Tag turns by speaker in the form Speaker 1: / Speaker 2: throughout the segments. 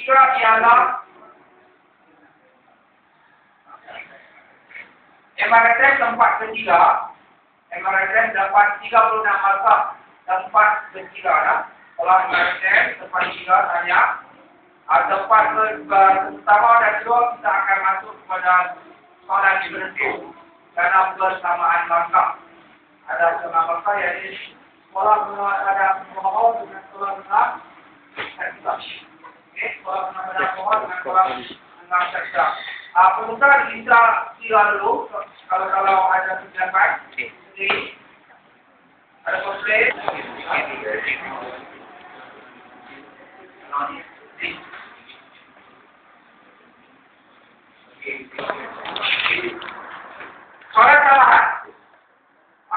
Speaker 1: ketiga ialah MRSS tempat ketiga. MRSS dapat 36 markah tempat ketiga dah. Kalau MRSS tempat ketiga tanya tempat pertama dan kedua kita akan masuk kepada soalan diferensial kerana persamaan markah. Ada setengah markah iaitu sekolah menengah ada bawah dengan sekolah menengah atas. Okey, sekolah menengah bawah dengan sekolah menengah atas. Pemuka bisa sila dulu kalau ada pendapat. Okey. Ada komplain. Soalan tambahan.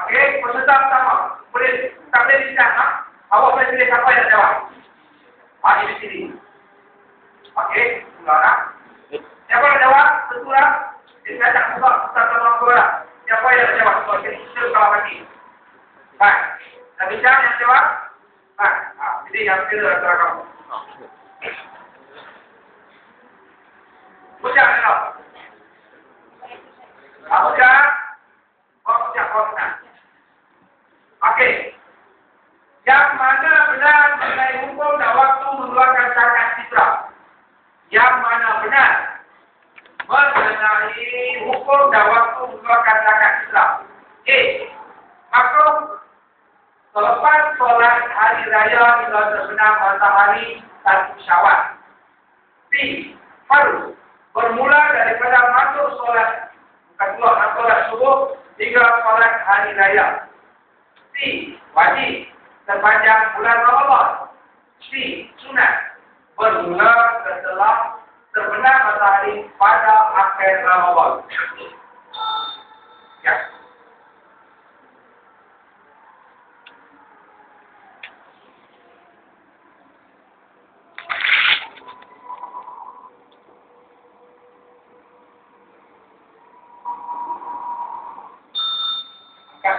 Speaker 1: Okey, peserta pertama tak boleh bincang, awak boleh pilih siapa yang jawab. Di sini. Okey, sudah. Siapa yang jawab? Tentulah. Saya tak sebab peserta pertama. Siapa yang jawab? Okey, kita kalau lagi. Baik. Dah bincang yang jawab? Baik. Jadi yang pilih antara kamu. Ucap kenal. Ucap. Okey. Yang mana benar mengenai hukum dan waktu mengeluarkan zakat fitrah? Yang mana benar mengenai hukum dan waktu mengeluarkan zakat fitrah? A. Makruh selepas solat hari raya hingga terbenam matahari 1 Syawal. B. Fardu bermula daripada masuk solat solat subuh hingga solat hari raya. C. Wajib sepanjang bulan Ramadan. C. Sunat bermula setelah terbenam matahari pada akhir Ramadan. Ya.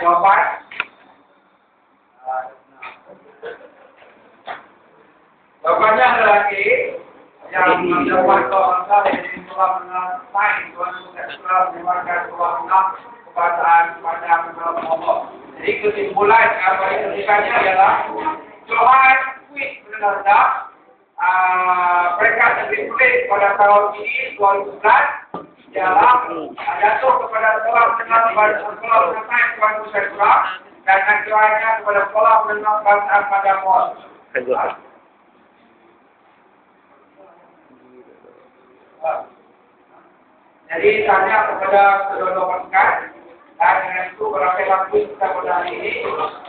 Speaker 1: Jawapan jawapannya adalah A. Yang menjawab soal yang telah mengenai telah menyebarkan sebuah kebataan pada Allah. Jadi kesimpulan apa yang diberikannya adalah Tuhan kuih benar-benar mereka terlibat pada tahun ini 2011 ialah jatuh kepada sekolah menengah pada sekolah menengah Tuan Nusantara dan akhirnya kepada sekolah menengah bangsa pada Mol. Jadi tanya kepada kedua-dua pasukan dan dengan itu berapa waktu kita pada hari ini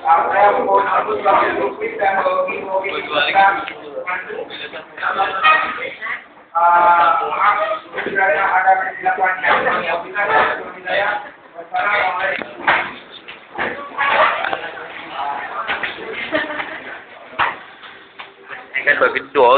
Speaker 1: saya mohon maaf telah berkuis dan mungkin kita bantu. Maaf sekiranya ada kesilapan yang kita Wassalamualaikum.
Speaker 2: Kan bagi kedua